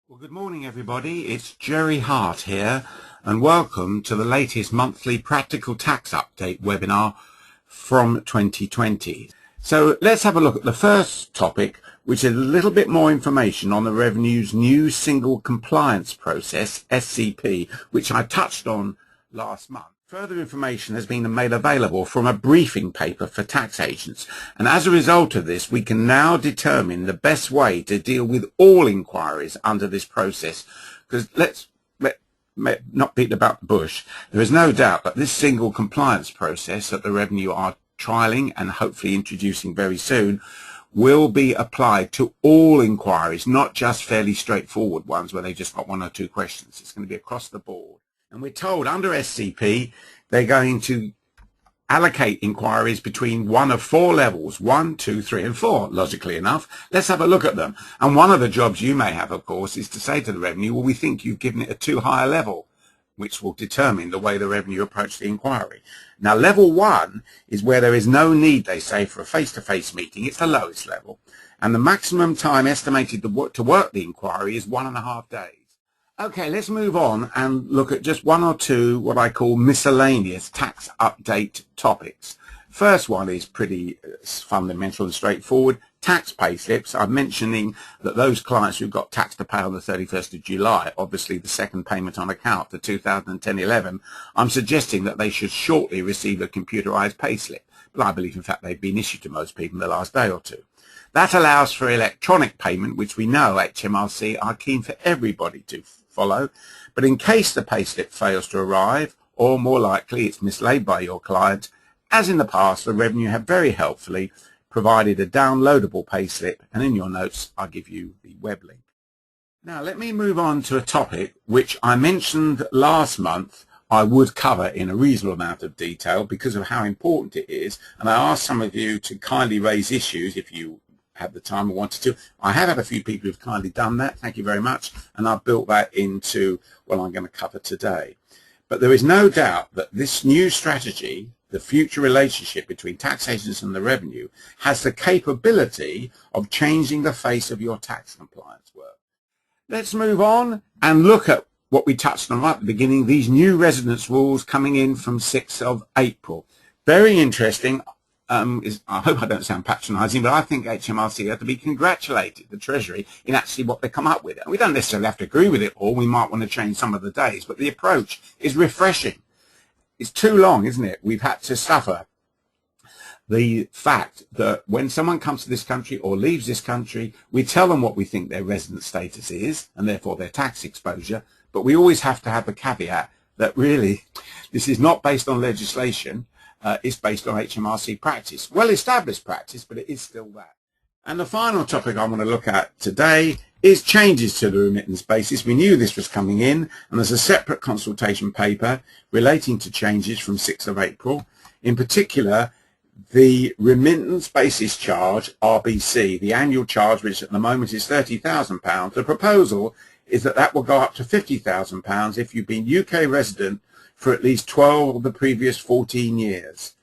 Well, good morning, everybody. It's Jerry Hart here, and welcome to the latest monthly Practical Tax Update webinar from 2020. So let's have a look at the first topic, which is a little bit more information on the Revenue's new Single Compliance Process, SCP, which I touched on last month. Further information has been made available from a briefing paper for tax agents, and as a result of this we can now determine the best way to deal with all inquiries under this process, because let's not beat about the bush. There is no doubt that this single compliance process that the Revenue are trialling and hopefully introducing very soon will be applied to all inquiries, not just fairly straightforward ones where they just got one or two questions. It's going to be across the board. And we're told under SCP they're going to allocate inquiries between one of four levels, 1, 2, 3 and 4, logically enough. Let's have a look at them. And one of the jobs you may have, of course, is to say to the Revenue, well, we think you've given it a too high a level, which will determine the way the Revenue approach the inquiry. Now, level 1 is where there is no need, they say, for a face-to-face meeting. It's the lowest level. And the maximum time estimated to work the inquiry is 1.5 days. Okay, let's move on and look at just one or two what I call miscellaneous tax update topics. First one is pretty fundamental and straightforward. Tax pay slips. I'm mentioning that those clients who've got tax to pay on the 31st of July, obviously the second payment on account for 2010-11, I'm suggesting that they should shortly receive a computerized pay slip. But I believe, in fact, they've been issued to most people in the last day or two. That allows for electronic payment, which we know HMRC are keen for everybody to follow. But in case the payslip fails to arrive, or more likely it's mislaid by your client, as in the past, the Revenue have very helpfully provided a downloadable payslip, and in your notes I'll give you the web link. Now let me move on to a topic which I mentioned last month I would cover in a reasonable amount of detail because of how important it is, and I asked some of you to kindly raise issues if you had the time and wanted to. I have had a few people who've kindly done that, thank you very much, and I've built that into what I'm going to cover today. But there is no doubt that this new strategy, the future relationship between tax agents and the Revenue, has the capability of changing the face of your tax compliance work. Let's move on and look at what we touched on right at the beginning, these new residence rules coming in from 6th of April. Very interesting. I hope I don't sound patronising, but I think HMRC have to be congratulated, the Treasury, in actually what they come up with. And we don't necessarily have to agree with it all. We might want to change some of the days, but the approach is refreshing. It's too long, isn't it? We've had to suffer the fact that when someone comes to this country or leaves this country, we tell them what we think their resident status is, and therefore their tax exposure, but we always have to have the caveat that really this is not based on legislation. It's based on HMRC practice, well-established practice, but it is still that. And the final topic I want to look at today is changes to the remittance basis. We knew this was coming in, and there's a separate consultation paper relating to changes from 6th of April. In particular, the remittance basis charge, RBC, the annual charge, which at the moment is £30,000. The proposal is that that will go up to £50,000 if you've been UK resident for at least 12 of the previous 14 years.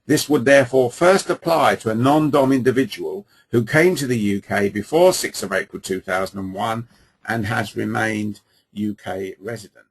This would therefore first apply to a non-dom individual who came to the UK before 6th of April 2001 and has remained UK resident.